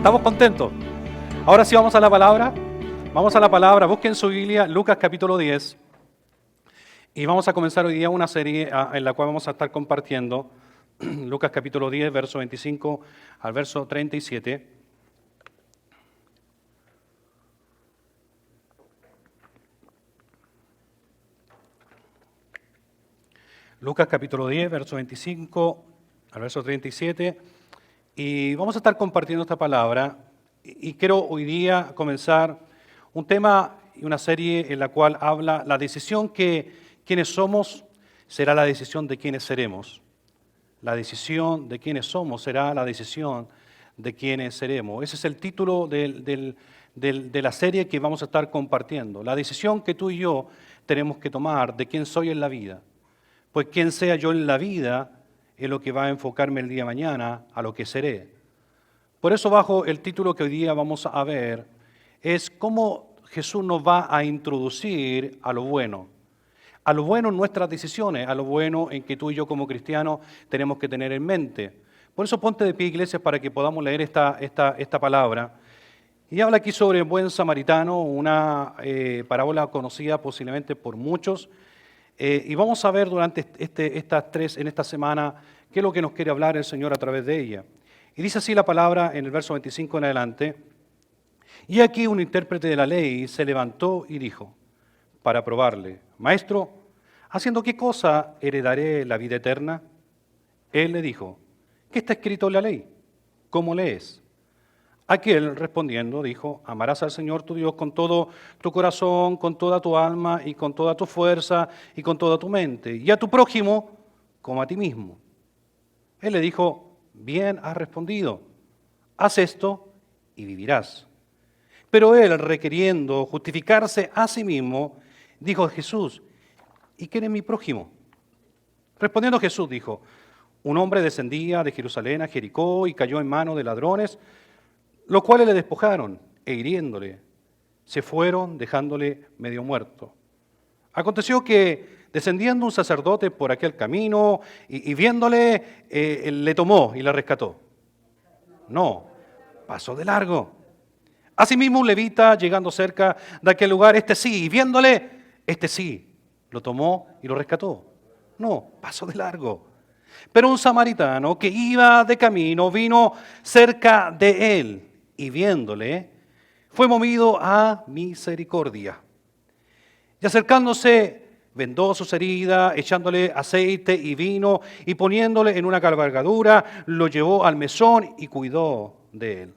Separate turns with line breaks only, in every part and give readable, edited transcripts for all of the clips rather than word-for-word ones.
¿Estamos contentos? Ahora sí vamos a la palabra. Vamos a la palabra. Busquen su Biblia, Lucas capítulo 10. Y vamos a comenzar hoy día una serie en la cual vamos a estar compartiendo Lucas capítulo 10, verso 25 al verso 37. Lucas capítulo 10, verso 25 al verso 37. Y vamos a estar compartiendo esta palabra. Y quiero hoy día comenzar un tema y una serie en la cual habla la decisión que quienes somos será la decisión de quienes seremos. La decisión de quienes somos será la decisión de quienes seremos. Ese es el título de la serie que vamos a estar compartiendo. La decisión que tú y yo tenemos que tomar de quién soy en la vida. Pues quién sea yo en la vida es lo que va a enfocarme el día de mañana a lo que seré. Por eso bajo el título que hoy día vamos a ver es cómo Jesús nos va a introducir a lo bueno en nuestras decisiones, a lo bueno en que tú y yo como cristianos tenemos que tener en mente. Por eso ponte de pie, iglesia, para que podamos leer esta palabra. Y habla aquí sobre el buen samaritano, una parábola conocida posiblemente por muchos. Y vamos a ver durante en esta semana qué es lo que nos quiere hablar el Señor a través de ella. Y dice así la palabra en el verso 25 en adelante. Y aquí un intérprete de la ley se levantó y dijo, para probarle, Maestro, ¿haciendo qué cosa heredaré la vida eterna? Él le dijo, ¿qué está escrito en la ley? ¿Cómo lees? Aquel respondiendo dijo, amarás al Señor tu Dios con todo tu corazón, con toda tu alma y con toda tu fuerza y con toda tu mente, y a tu prójimo como a ti mismo. Él le dijo, bien has respondido, haz esto y vivirás. Pero él, requiriendo justificarse a sí mismo, dijo a Jesús, ¿y quién es mi prójimo? Respondiendo Jesús dijo, un hombre descendía de Jerusalén a Jericó y cayó en manos de ladrones, los cuales le despojaron e hiriéndole, se fueron dejándole medio muerto. Aconteció que descendiendo un sacerdote por aquel camino y viéndole, le tomó y la rescató. No, pasó de largo. Asimismo un levita llegando cerca de aquel lugar, y viéndole, sí, lo tomó y lo rescató. No, pasó de largo. Pero un samaritano que iba de camino vino cerca de él y viéndole, fue movido a misericordia. Y acercándose, vendó sus heridas, echándole aceite y vino, y poniéndole en una cabalgadura, lo llevó al mesón y cuidó de él.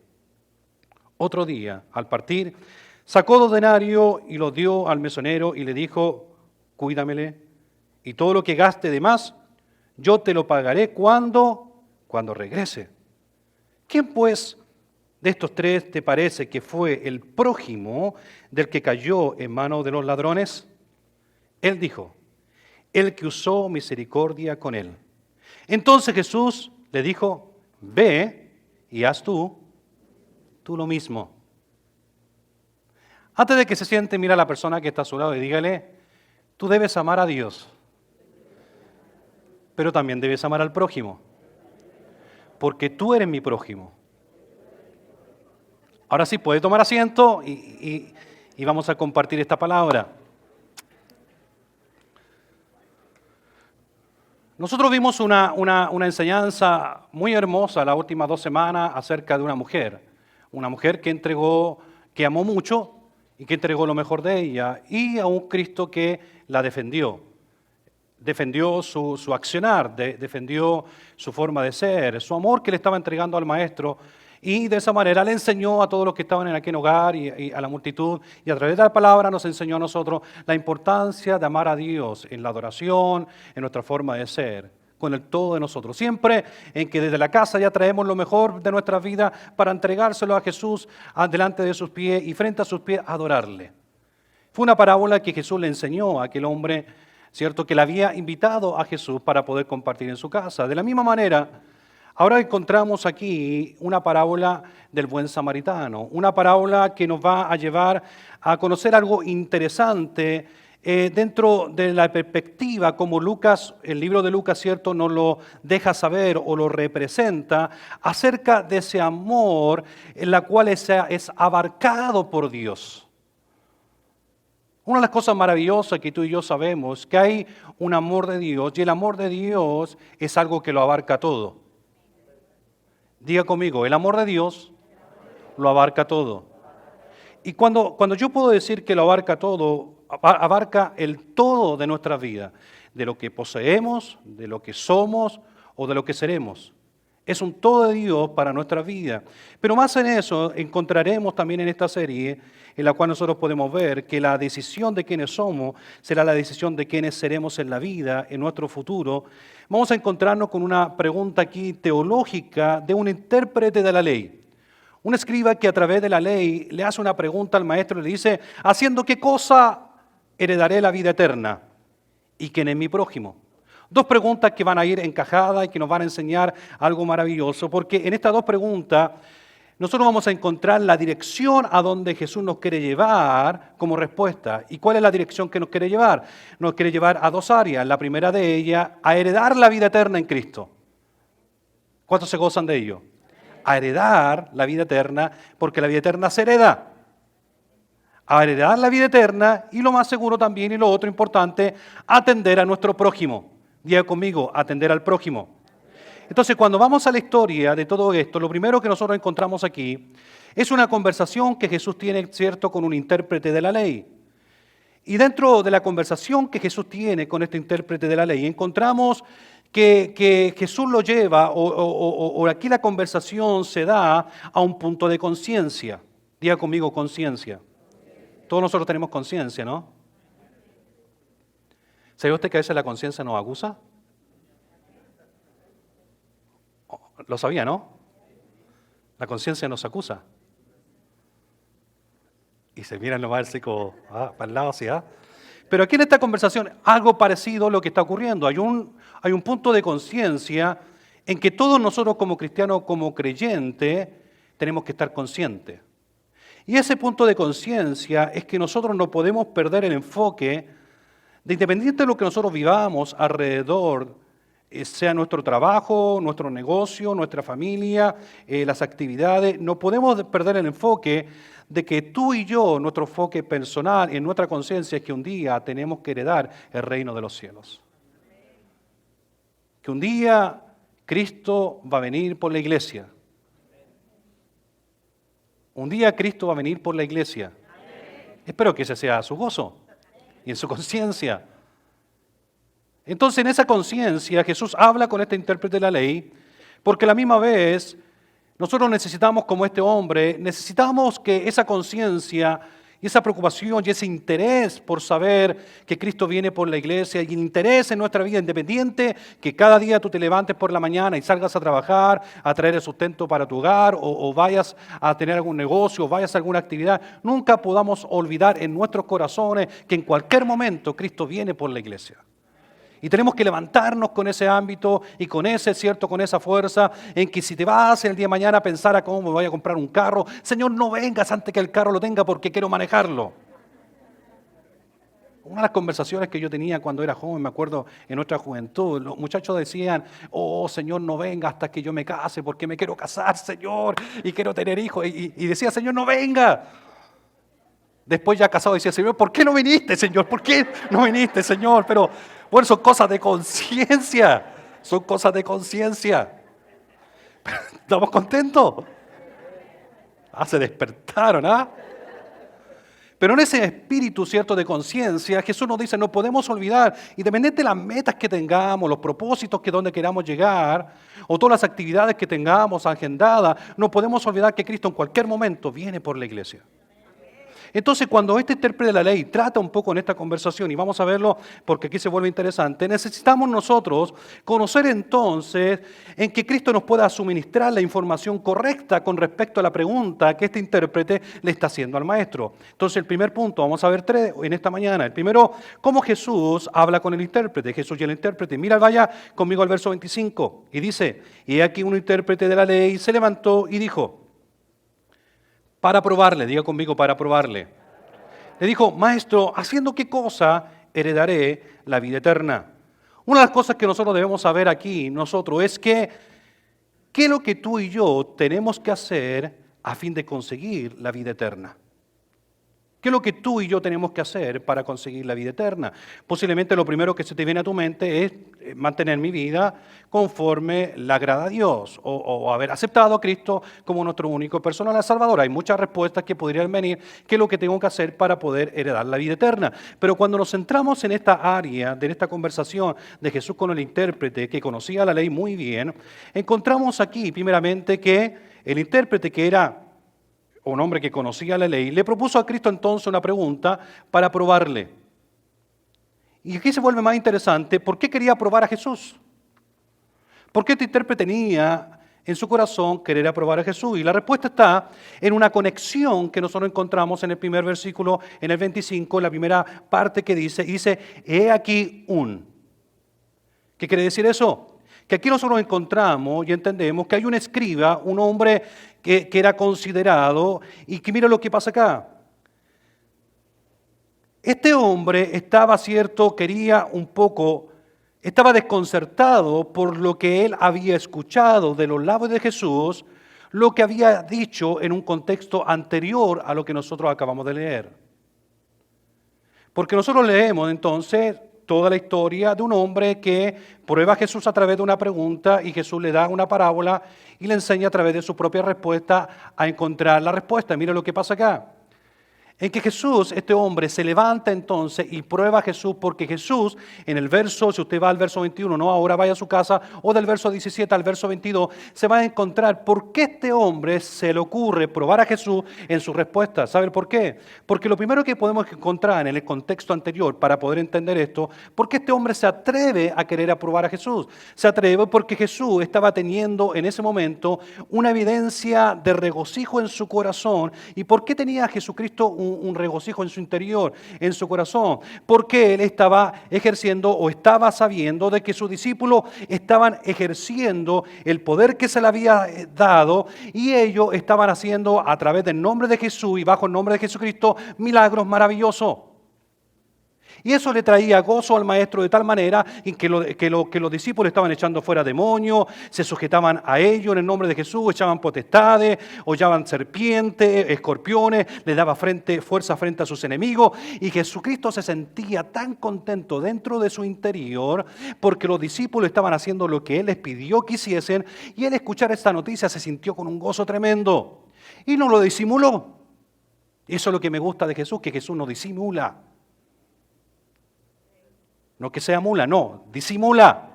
Otro día, al partir, sacó 2 denarios y los dio al mesonero y le dijo, cuídamele, y todo lo que gaste de más, yo te lo pagaré cuando regrese. ¿Quién pues de estos 3 te parece que fue el prójimo del que cayó en manos de los ladrones? Él dijo, el que usó misericordia con él. Entonces Jesús le dijo, ve y haz tú lo mismo. Antes de que se siente, mira a la persona que está a su lado y dígale, tú debes amar a Dios, pero también debes amar al prójimo, porque tú eres mi prójimo. Ahora sí, puede tomar asiento y vamos a compartir esta palabra. Nosotros vimos una enseñanza muy hermosa las últimas 2 semanas acerca de una mujer que entregó, que amó mucho y que entregó lo mejor de ella, y a un Cristo que la defendió su accionar, defendió su forma de ser, su amor que le estaba entregando al Maestro, y de esa manera le enseñó a todos los que estaban en aquel hogar y a la multitud, y a través de la palabra nos enseñó a nosotros la importancia de amar a Dios en la adoración, en nuestra forma de ser, con el todo de nosotros. Siempre en que desde la casa ya traemos lo mejor de nuestra vida para entregárselo a Jesús delante de sus pies y frente a sus pies a adorarle. Fue una parábola que Jesús le enseñó a aquel hombre, ¿cierto?, que le había invitado a Jesús para poder compartir en su casa. De la misma manera, ahora encontramos aquí una parábola del buen samaritano, una parábola que nos va a llevar a conocer algo interesante dentro de la perspectiva como Lucas, el libro de Lucas, ¿cierto?, nos lo deja saber o lo representa acerca de ese amor en la cual es abarcado por Dios. Una de las cosas maravillosas que tú y yo sabemos es que hay un amor de Dios y el amor de Dios es algo que lo abarca todo. Diga conmigo, el amor de Dios lo abarca todo. Y cuando yo puedo decir que lo abarca todo, abarca el todo de nuestra vida, de lo que poseemos, de lo que somos o de lo que seremos. Es un todo de Dios para nuestra vida. Pero más en eso encontraremos también en esta serie, en la cual nosotros podemos ver que la decisión de quiénes somos será la decisión de quiénes seremos en la vida, en nuestro futuro. Vamos a encontrarnos con una pregunta aquí teológica de un intérprete de la ley. Un escriba que a través de la ley le hace una pregunta al maestro y le dice, ¿haciendo qué cosa heredaré la vida eterna? ¿Y quién es mi prójimo? Dos preguntas que van a ir encajadas y que nos van a enseñar algo maravilloso, porque en estas dos preguntas nosotros vamos a encontrar la dirección a donde Jesús nos quiere llevar como respuesta. ¿Y cuál es la dirección que nos quiere llevar? Nos quiere llevar a dos áreas. La primera de ellas, a heredar la vida eterna en Cristo. ¿Cuántos se gozan de ello? A heredar la vida eterna, porque la vida eterna se hereda. A heredar la vida eterna y lo más seguro también y lo otro importante, atender a nuestro prójimo. Diga conmigo, atender al prójimo. Entonces, cuando vamos a la historia de todo esto, lo primero que nosotros encontramos aquí es una conversación que Jesús tiene, ¿cierto?, con un intérprete de la ley. Y dentro de la conversación que Jesús tiene con este intérprete de la ley, encontramos que Jesús lo lleva, o aquí la conversación se da a un punto de conciencia. Diga conmigo, conciencia. Todos nosotros tenemos conciencia, ¿no? ¿Sabe usted que a veces la conciencia nos acusa? Lo sabía, ¿no? La conciencia nos acusa. Y se miran nomás así como, para el lado así, Pero aquí en esta conversación, algo parecido a lo que está ocurriendo. Hay un punto de conciencia en que todos nosotros como cristianos, como creyentes, tenemos que estar conscientes. Y ese punto de conciencia es que nosotros no podemos perder el enfoque de, independiente de lo que nosotros vivamos alrededor, sea nuestro trabajo, nuestro negocio, nuestra familia, las actividades, no podemos perder el enfoque de que tú y yo, nuestro enfoque personal en nuestra conciencia es que un día tenemos que heredar el reino de los cielos. Que un día Cristo va a venir por la iglesia. Un día Cristo va a venir por la iglesia. Espero que ese sea su gozo y en su conciencia. Entonces, en esa conciencia, Jesús habla con este intérprete de la ley, porque a la misma vez nosotros necesitamos, como este hombre, necesitamos que esa conciencia y esa preocupación y ese interés por saber que Cristo viene por la iglesia y el interés en nuestra vida independiente, que cada día tú te levantes por la mañana y salgas a trabajar, a traer el sustento para tu hogar o vayas a tener algún negocio o vayas a alguna actividad, nunca podamos olvidar en nuestros corazones que en cualquier momento Cristo viene por la iglesia. Y tenemos que levantarnos con ese ámbito y con esa fuerza en que si te vas el día de mañana a pensar a cómo me voy a comprar un carro, Señor, no vengas antes que el carro lo tenga porque quiero manejarlo. Una de las conversaciones que yo tenía cuando era joven, me acuerdo en nuestra juventud, los muchachos decían, oh Señor, no venga hasta que yo me case porque me quiero casar, Señor, y quiero tener hijos. Y decía, Señor, no venga. Después ya casado decía, Señor, ¿por qué no viniste, Señor? ¿Por qué no viniste, Señor? Pero bueno, son cosas de conciencia. Son cosas de conciencia. ¿Estamos contentos? Se despertaron, Pero en ese espíritu, ¿cierto?, de conciencia, Jesús nos dice, no podemos olvidar, independientemente de las metas que tengamos, los propósitos que donde queramos llegar, o todas las actividades que tengamos agendadas, no podemos olvidar que Cristo en cualquier momento viene por la iglesia. Entonces, cuando este intérprete de la ley trata un poco en esta conversación, y vamos a verlo porque aquí se vuelve interesante, necesitamos nosotros conocer entonces en que Cristo nos pueda suministrar la información correcta con respecto a la pregunta que este intérprete le está haciendo al maestro. Entonces, el primer punto, vamos a ver tres en esta mañana. El primero, cómo Jesús habla con el intérprete. Jesús y el intérprete. Mira, vaya conmigo al verso 25. Y dice, y aquí un intérprete de la ley se levantó y dijo, para probarle, diga conmigo, para probarle. Le dijo, maestro, ¿haciendo qué cosa heredaré la vida eterna? Una de las cosas que nosotros debemos saber aquí, nosotros, es que ¿qué es lo que tú y yo tenemos que hacer a fin de conseguir la vida eterna? ¿Qué es lo que tú y yo tenemos que hacer para conseguir la vida eterna? Posiblemente lo primero que se te viene a tu mente es mantener mi vida conforme le agrada a Dios o haber aceptado a Cristo como nuestro único personal Salvador. Hay muchas respuestas que podrían venir. ¿Qué es lo que tengo que hacer para poder heredar la vida eterna? Pero cuando nos centramos en esta área, de esta conversación de Jesús con el intérprete que conocía la ley muy bien, encontramos aquí primeramente que el intérprete, que era un hombre que conocía la ley, le propuso a Cristo entonces una pregunta para probarle. Y aquí se vuelve más interesante, ¿por qué quería probar a Jesús? ¿Por qué este intérprete tenía en su corazón querer aprobar a Jesús? Y la respuesta está en una conexión que nosotros encontramos en el primer versículo, en el 25, en la primera parte que dice, he aquí un. ¿Qué quiere decir eso? Que aquí nosotros encontramos y entendemos que hay un escriba, un hombre que era considerado, y que mira lo que pasa acá. Este hombre estaba, cierto, estaba desconcertado por lo que él había escuchado de los labios de Jesús, lo que había dicho en un contexto anterior a lo que nosotros acabamos de leer. Porque nosotros leemos entonces toda la historia de un hombre que prueba a Jesús a través de una pregunta y Jesús le da una parábola y le enseña a través de su propia respuesta a encontrar la respuesta. Mira lo que pasa acá. En que Jesús, este hombre, se levanta entonces y prueba a Jesús, porque Jesús, en el verso, si usted va al verso 21, no ahora vaya a su casa, o del verso 17 al verso 22, se va a encontrar por qué este hombre se le ocurre probar a Jesús en su respuesta. ¿Saben por qué? Porque lo primero que podemos encontrar en el contexto anterior para poder entender esto, ¿por qué este hombre se atreve a querer aprobar a Jesús? Se atreve porque Jesús estaba teniendo en ese momento una evidencia de regocijo en su corazón. ¿Y por qué tenía Jesucristo un regocijo en su interior, en su corazón? Porque él estaba ejerciendo o estaba sabiendo de que sus discípulos estaban ejerciendo el poder que se le había dado, y ellos estaban haciendo a través del nombre de Jesús y bajo el nombre de Jesucristo milagros maravillosos. Y eso le traía gozo al maestro de tal manera en que los discípulos estaban echando fuera demonios, se sujetaban a ellos en el nombre de Jesús, echaban potestades, hollaban serpientes, escorpiones, le daba fuerza frente a sus enemigos. Y Jesucristo se sentía tan contento dentro de su interior porque los discípulos estaban haciendo lo que Él les pidió que hiciesen, y al escuchar esta noticia se sintió con un gozo tremendo y no lo disimuló. Eso es lo que me gusta de Jesús, que Jesús no disimula. No que sea mula, no, disimula.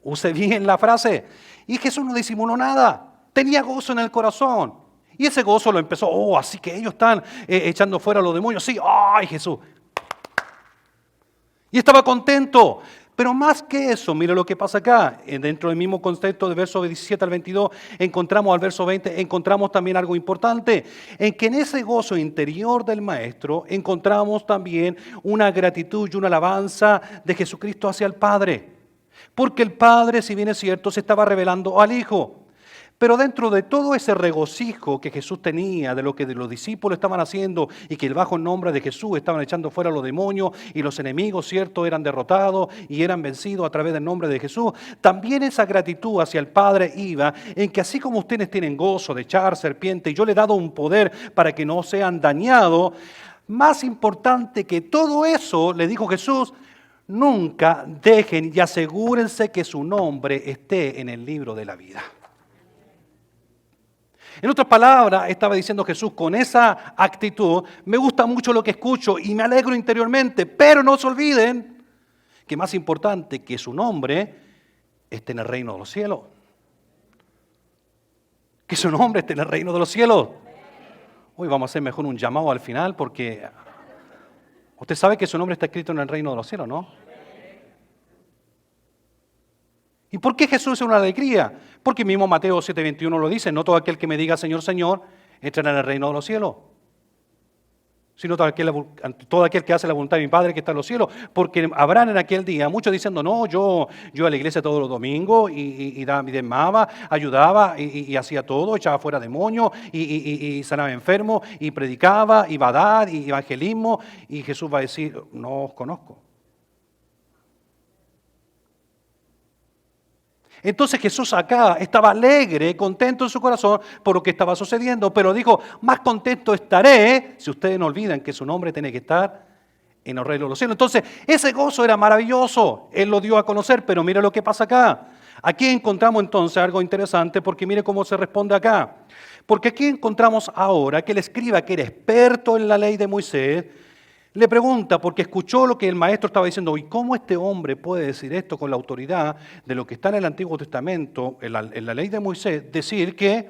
Use bien la frase. Y Jesús no disimuló nada. Tenía gozo en el corazón. Y ese gozo lo empezó, así que ellos están echando fuera a los demonios. Sí, ¡ay, Jesús! Y estaba contento. Pero más que eso, mire lo que pasa acá. Dentro del mismo contexto de verso 17 al 22, encontramos al verso 20, encontramos también algo importante. En que en ese gozo interior del Maestro encontramos también una gratitud y una alabanza de Jesucristo hacia el Padre. Porque el Padre, si bien es cierto, se estaba revelando al Hijo. Pero dentro de todo ese regocijo que Jesús tenía de lo que los discípulos estaban haciendo, y que bajo el nombre de Jesús estaban echando fuera a los demonios y los enemigos, cierto, eran derrotados y eran vencidos a través del nombre de Jesús, también esa gratitud hacia el Padre iba en que así como ustedes tienen gozo de echar serpiente y yo le he dado un poder para que no sean dañados, más importante que todo eso, le dijo Jesús, nunca dejen y asegúrense que su nombre esté en el libro de la vida. En otras palabras, estaba diciendo Jesús con esa actitud, me gusta mucho lo que escucho y me alegro interiormente, pero no se olviden que más importante que su nombre esté en el reino de los cielos. Que su nombre esté en el reino de los cielos. Hoy vamos a hacer mejor un llamado al final, porque usted sabe que su nombre está escrito en el reino de los cielos, ¿no? ¿Y por qué Jesús es una alegría? Porque mismo Mateo 7:21 lo dice, no todo aquel que me diga Señor, Señor, entrará en el reino de los cielos. sino todo aquel que hace la voluntad de mi Padre que está en los cielos, porque habrán en aquel día muchos diciendo, no, yo a la iglesia todos los domingos y diezmaba, ayudaba y hacía todo, echaba fuera demonios y sanaba enfermos y predicaba y va a dar y evangelismo, y Jesús va a decir, no os conozco. Entonces Jesús acá estaba alegre, contento en su corazón por lo que estaba sucediendo, pero dijo, más contento estaré si ustedes no olvidan que su nombre tiene que estar en el reino de los cielos. Entonces ese gozo era maravilloso, Él lo dio a conocer, pero mire lo que pasa acá. Aquí encontramos entonces algo interesante porque mire cómo se responde acá. Porque aquí encontramos ahora que el escriba, que era experto en la ley de Moisés, le pregunta, porque escuchó lo que el maestro estaba diciendo, ¿y cómo este hombre puede decir esto con la autoridad de lo que está en el Antiguo Testamento, en la ley de Moisés, decir que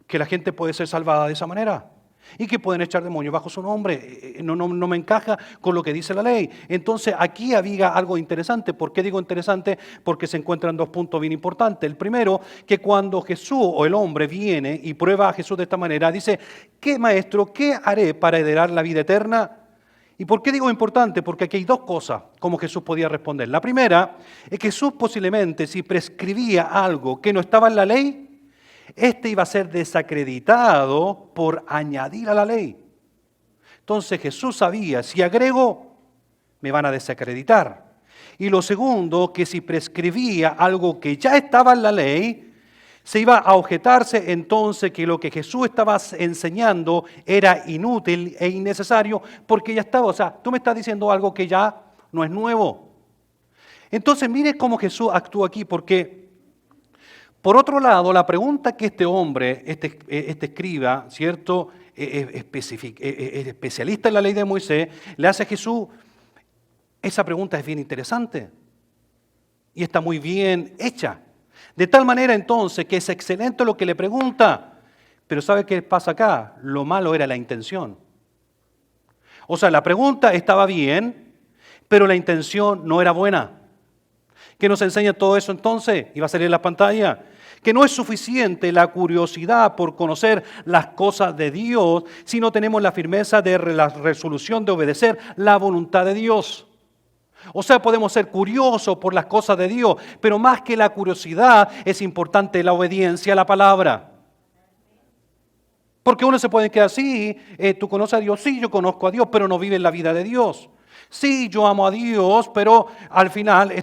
la gente puede ser salvada de esa manera? Y que pueden echar demonios bajo su nombre. No me encaja con lo que dice la ley. Entonces aquí había algo interesante. ¿Por qué digo interesante? Porque se encuentran dos puntos bien importantes. El primero, que cuando Jesús o el hombre viene y prueba a Jesús de esta manera, dice, ¿qué maestro, qué haré para heredar la vida eterna? ¿Y por qué digo importante? Porque aquí hay dos cosas como Jesús podía responder. La primera es que Jesús posiblemente si prescribía algo que no estaba en la ley, este iba a ser desacreditado por añadir a la ley. Entonces Jesús sabía, si agrego, me van a desacreditar. Y lo segundo, que si prescribía algo que ya estaba en la ley, se iba a objetarse entonces que lo que Jesús estaba enseñando era inútil e innecesario porque ya estaba. O sea, tú me estás diciendo algo que ya no es nuevo. Entonces mire cómo Jesús actúa aquí, porque por otro lado, la pregunta que este hombre, este escriba, ¿cierto?, es especialista en la ley de Moisés, le hace a Jesús, esa pregunta es bien interesante y está muy bien hecha. De tal manera entonces que es excelente lo que le pregunta, pero ¿sabe qué pasa acá? Lo malo era la intención. O sea, la pregunta estaba bien, pero la intención no era buena. ¿Qué nos enseña todo eso entonces? Y va a salir en la pantalla. Que no es suficiente la curiosidad por conocer las cosas de Dios si no tenemos la firmeza de la resolución de obedecer la voluntad de Dios. O sea, podemos ser curiosos por las cosas de Dios, pero más que la curiosidad es importante la obediencia a la palabra. Porque uno se puede quedar así, tú conoces a Dios, sí, yo conozco a Dios, pero no viven la vida de Dios. Sí, yo amo a Dios, pero al final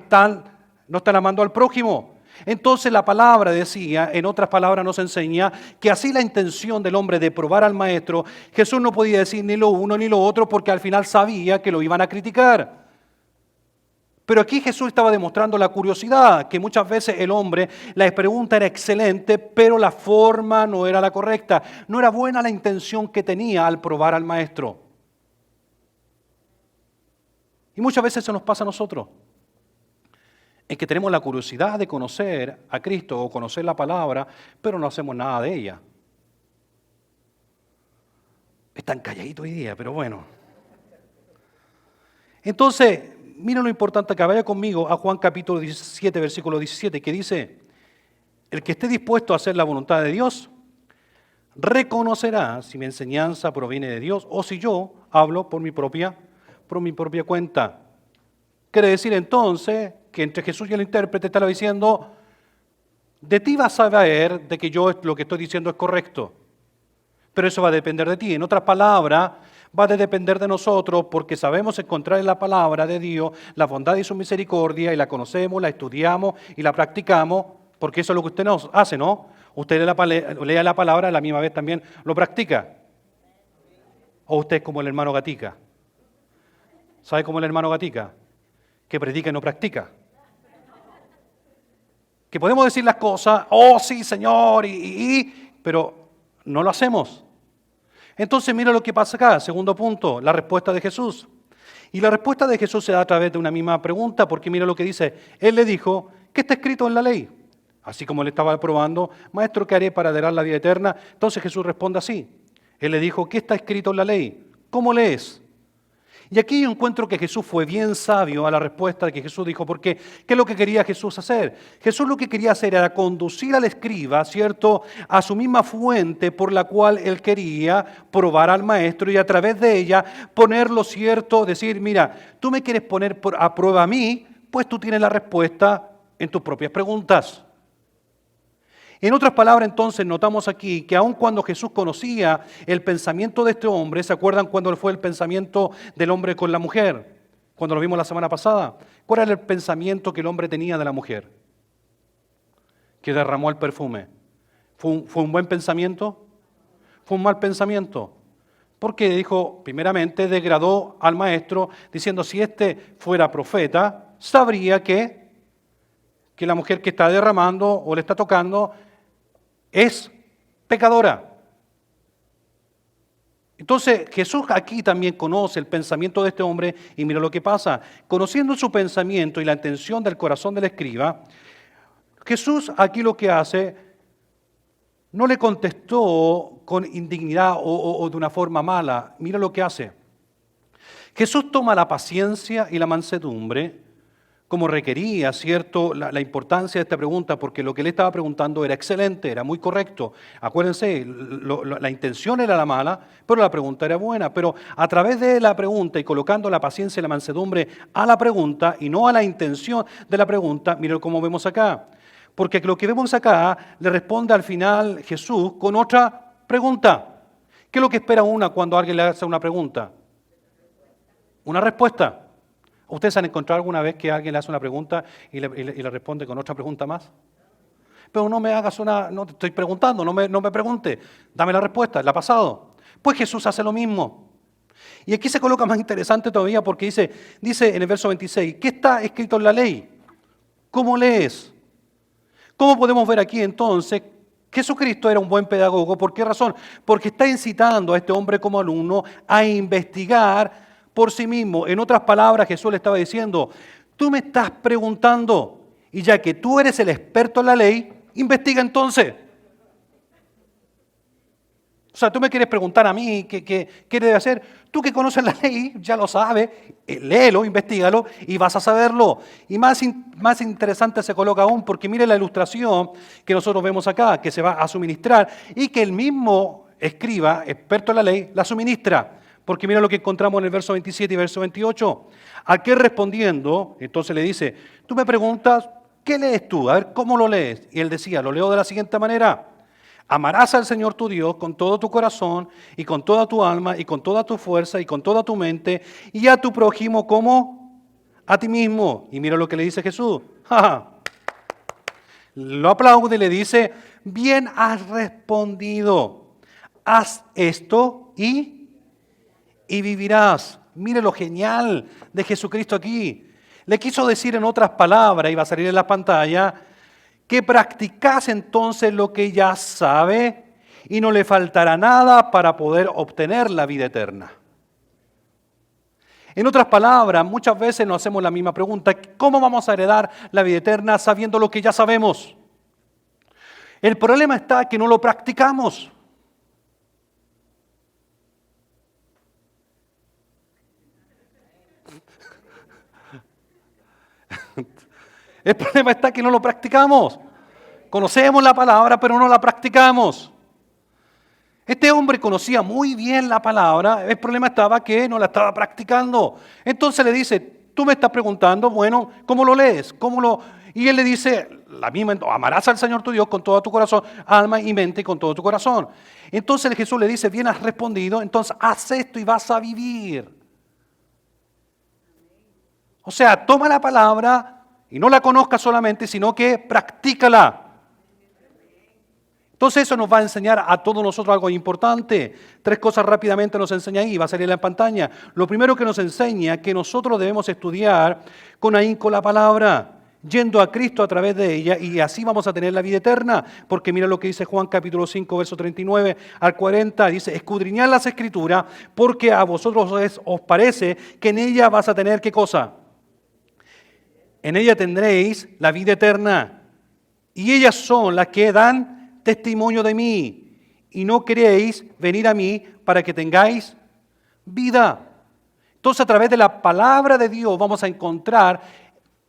no están amando al prójimo. Entonces la palabra decía, en otras palabras nos enseña, que así la intención del hombre de probar al maestro, Jesús no podía decir ni lo uno ni lo otro porque al final sabía que lo iban a criticar. Pero aquí Jesús estaba demostrando la curiosidad, que muchas veces el hombre, la pregunta era excelente, pero la forma no era la correcta. No era buena la intención que tenía al probar al maestro. Y muchas veces eso nos pasa a nosotros. Es que tenemos la curiosidad de conocer a Cristo o conocer la palabra, pero no hacemos nada de ella. Están calladitos hoy día, pero bueno. Entonces, miren lo importante que vaya conmigo a Juan capítulo 17, versículo 17, que dice, el que esté dispuesto a hacer la voluntad de Dios, reconocerá si mi enseñanza proviene de Dios o si yo hablo por mi propia cuenta. Quiere decir entonces que entre Jesús y el intérprete estaba diciendo, de ti vas a saber de que yo lo que estoy diciendo es correcto, pero eso va a depender de ti. En otras palabras, va a depender de nosotros porque sabemos encontrar en la palabra de Dios la bondad y su misericordia y la conocemos, la estudiamos y la practicamos, porque eso es lo que usted nos hace, ¿no? Usted lea la palabra, a la misma vez también lo practica. O usted es como el hermano Gatica. ¿Sabe cómo el hermano Gatica? Que predica y no practica. Que podemos decir las cosas, oh sí, Señor, pero no lo hacemos. Entonces mira lo que pasa acá, segundo punto, la respuesta de Jesús. Y la respuesta de Jesús se da a través de una misma pregunta, porque mira lo que dice. Él le dijo, ¿qué está escrito en la ley? Así como le estaba probando, maestro, ¿qué haré para heredar la vida eterna? Entonces Jesús responde así. Él le dijo, ¿qué está escrito en la ley? ¿Cómo lees? Y aquí yo encuentro que Jesús fue bien sabio a la respuesta que Jesús dijo, porque ¿qué es lo que quería Jesús hacer? Jesús lo que quería hacer era conducir al escriba, ¿cierto?, a su misma fuente por la cual él quería probar al maestro y a través de ella ponerlo, ¿cierto?, decir, mira, tú me quieres poner a prueba a mí, pues tú tienes la respuesta en tus propias preguntas. En otras palabras, entonces, notamos aquí que aun cuando Jesús conocía el pensamiento de este hombre, ¿se acuerdan cuándo fue el pensamiento del hombre con la mujer? Cuando lo vimos la semana pasada. ¿Cuál era el pensamiento que el hombre tenía de la mujer? Que derramó el perfume. ¿Fue un buen pensamiento? ¿Fue un mal pensamiento? Porque dijo, primeramente, degradó al maestro diciendo, si este fuera profeta, sabría que la mujer que está derramando o le está tocando es pecadora. Entonces Jesús aquí también conoce el pensamiento de este hombre y mira lo que pasa. Conociendo su pensamiento y la intención del corazón del escriba, Jesús aquí lo que hace, no le contestó con indignidad o de una forma mala. Mira lo que hace. Jesús toma la paciencia y la mansedumbre como requería, ¿cierto?, la importancia de esta pregunta, porque lo que él estaba preguntando era excelente, era muy correcto. Acuérdense, la intención era la mala, pero la pregunta era buena. Pero a través de la pregunta y colocando la paciencia y la mansedumbre a la pregunta y no a la intención de la pregunta, miren cómo vemos acá. Porque lo que vemos acá le responde al final Jesús con otra pregunta. ¿Qué es lo que espera una cuando alguien le hace una pregunta? Una respuesta. ¿Ustedes han encontrado alguna vez que alguien le hace una pregunta y le responde con otra pregunta más? Pero no me hagas no te estoy preguntando, no me pregunte, dame la respuesta, ¿la ha pasado? Pues Jesús hace lo mismo. Y aquí se coloca más interesante todavía porque dice en el verso 26, ¿qué está escrito en la ley? ¿Cómo lees? ¿Cómo podemos ver aquí entonces? Jesucristo era un buen pedagogo. ¿Por qué razón? Porque está incitando a este hombre como alumno a investigar por sí mismo. En otras palabras, Jesús le estaba diciendo, tú me estás preguntando, y ya que tú eres el experto en la ley, investiga entonces. O sea, tú me quieres preguntar a mí qué debe hacer. Tú que conoces la ley, ya lo sabes, léelo, investígalo y vas a saberlo. Y más interesante se coloca aún, porque mire la ilustración que nosotros vemos acá, que se va a suministrar y que el mismo escriba, experto en la ley, la suministra. Porque mira lo que encontramos en el verso 27 y verso 28. Aquel respondiendo, entonces le dice, tú me preguntas, ¿qué lees tú? A ver, ¿cómo lo lees? Y él decía, lo leo de la siguiente manera. Amarás al Señor tu Dios con todo tu corazón y con toda tu alma y con toda tu fuerza y con toda tu mente y a tu prójimo como a ti mismo. Y mira lo que le dice Jesús. Lo aplaude y le dice, bien has respondido. Haz esto y vivirás. Mire lo genial de Jesucristo aquí. Le quiso decir en otras palabras, y va a salir en la pantalla, que practicase entonces lo que ya sabe y no le faltará nada para poder obtener la vida eterna. En otras palabras, muchas veces nos hacemos la misma pregunta, ¿cómo vamos a heredar la vida eterna sabiendo lo que ya sabemos? El problema está que no lo practicamos. El problema está que no lo practicamos. Conocemos la palabra, pero no la practicamos. Este hombre conocía muy bien la palabra, el problema estaba que no la estaba practicando. Entonces le dice, tú me estás preguntando, bueno, ¿cómo lo lees? Y él le dice, la misma, amarás al Señor tu Dios con todo tu corazón, alma y mente y con todo tu corazón. Entonces Jesús le dice, bien has respondido, entonces haz esto y vas a vivir. O sea, toma la palabra y no la conozcas solamente, sino que practícala. Entonces eso nos va a enseñar a todos nosotros algo importante. 3 cosas rápidamente nos enseña ahí, va a salir en la pantalla. Lo primero que nos enseña es que nosotros debemos estudiar con ahínco la palabra, yendo a Cristo a través de ella, y así vamos a tener la vida eterna. Porque mira lo que dice Juan capítulo 5, verso 39 al 40, dice, escudriñad las Escrituras, porque a vosotros os parece que en ella vas a tener, ¿qué cosa? En ella tendréis la vida eterna, y ellas son las que dan testimonio de mí, y no queréis venir a mí para que tengáis vida. Entonces, a través de la palabra de Dios vamos a encontrar,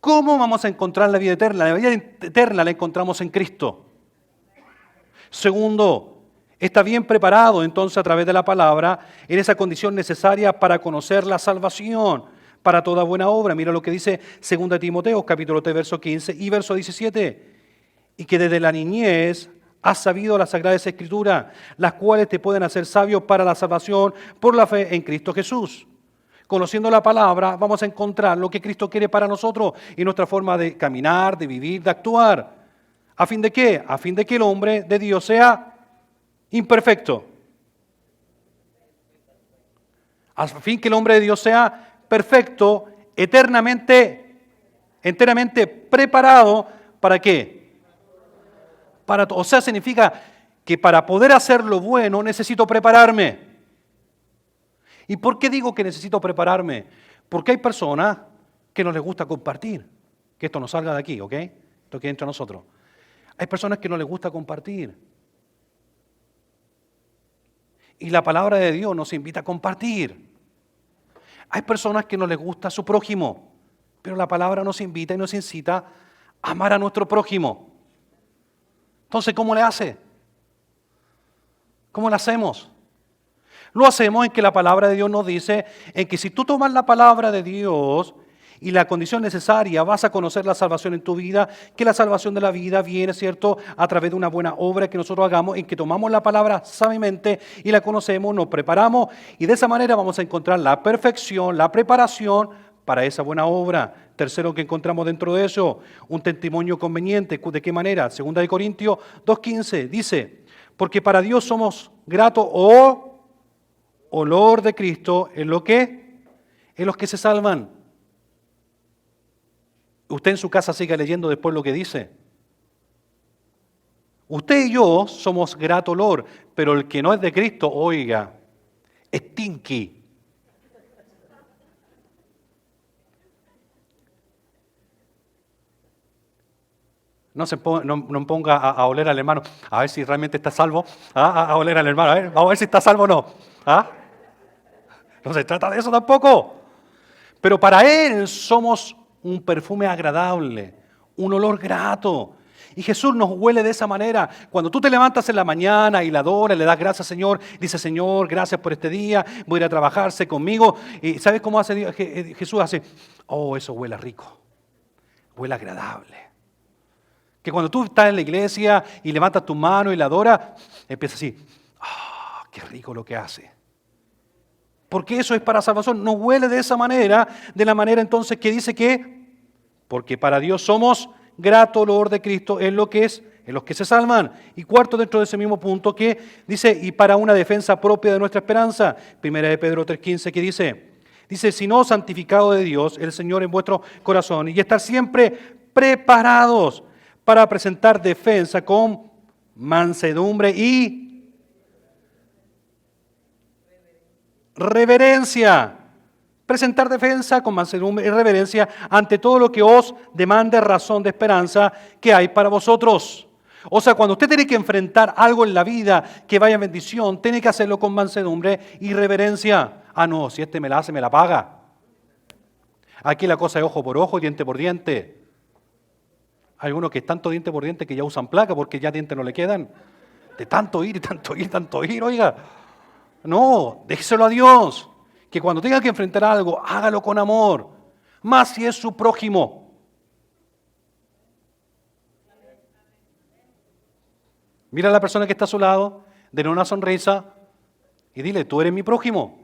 ¿cómo vamos a encontrar la vida eterna? La vida eterna la encontramos en Cristo. Segundo, está bien preparado entonces a través de la palabra en esa condición necesaria para conocer la salvación, para toda buena obra. Mira lo que dice 2 Timoteo, capítulo 3, verso 15 y verso 17. Y que desde la niñez has sabido las sagradas escrituras, las cuales te pueden hacer sabio para la salvación por la fe en Cristo Jesús. Conociendo la palabra, vamos a encontrar lo que Cristo quiere para nosotros y nuestra forma de caminar, de vivir, de actuar. ¿A fin de qué? A fin de que el hombre de Dios sea imperfecto. A fin que el hombre de Dios sea perfecto, enteramente preparado, ¿para qué? O sea, significa que para poder hacer lo bueno necesito prepararme. ¿Y por qué digo que necesito prepararme? Porque hay personas que no les gusta compartir. Que esto no salga de aquí, ¿ok? Esto que entra a nosotros. Hay personas que no les gusta compartir. Y la palabra de Dios nos invita a compartir. Hay personas que no les gusta su prójimo, pero la palabra nos invita y nos incita a amar a nuestro prójimo. Entonces, ¿cómo le hace? ¿Cómo lo hacemos? Lo hacemos en que la palabra de Dios nos dice en que si tú tomas la palabra de Dios y la condición necesaria, vas a conocer la salvación en tu vida, que la salvación de la vida viene, ¿cierto?, a través de una buena obra que nosotros hagamos, en que tomamos la palabra sabiamente y la conocemos, nos preparamos y de esa manera vamos a encontrar la perfección, la preparación para esa buena obra. Tercero que encontramos dentro de eso, un testimonio conveniente. ¿De qué manera? 2 Corintios 2:15 dice, porque para Dios somos gratos olor de Cristo en lo que, en los que se salvan. Usted en su casa siga leyendo después lo que dice. Usted y yo somos grato olor, pero el que no es de Cristo, oiga, stinky. No ponga a oler al hermano, a ver si realmente está salvo, a oler al hermano, a ver, vamos a ver si está salvo o no. ¿Ah? No se trata de eso tampoco. Pero para Él somos un perfume agradable, un olor grato. Y Jesús nos huele de esa manera. Cuando tú te levantas en la mañana y la adoras, le das gracias, Señor, dice, Señor, gracias por este día, voy a ir a trabajar, sé conmigo. Y ¿sabes cómo hace Dios? Jesús hace, oh, eso huele rico, huele agradable. Que cuando tú estás en la iglesia y levantas tu mano y la adoras, empieza así, qué rico lo que hace. Porque eso es para salvación. No huele de esa manera, de la manera entonces que dice que, porque para Dios somos grato olor de Cristo en lo que es, en los que se salvan. Y cuarto, dentro de ese mismo punto que dice, y para una defensa propia de nuestra esperanza. Primera de Pedro 3:15 que dice, sino santificado de Dios, el Señor en vuestro corazón, y estar siempre preparados para presentar defensa con mansedumbre y reverencia. Presentar defensa con mansedumbre y reverencia ante todo lo que os demande razón de esperanza que hay para vosotros. O sea, cuando usted tiene que enfrentar algo en la vida que vaya en bendición, tiene que hacerlo con mansedumbre y reverencia. No, si este me la hace, me la paga. Aquí la cosa es ojo por ojo, diente por diente. Hay algunos que es tanto diente por diente que ya usan placa porque ya dientes no le quedan. De tanto ir y tanto ir, tanto ir, oiga. No, déjeselo a Dios. Que cuando tenga que enfrentar algo, hágalo con amor. Más si es su prójimo. Mira a la persona que está a su lado, denle una sonrisa y dile, tú eres mi prójimo.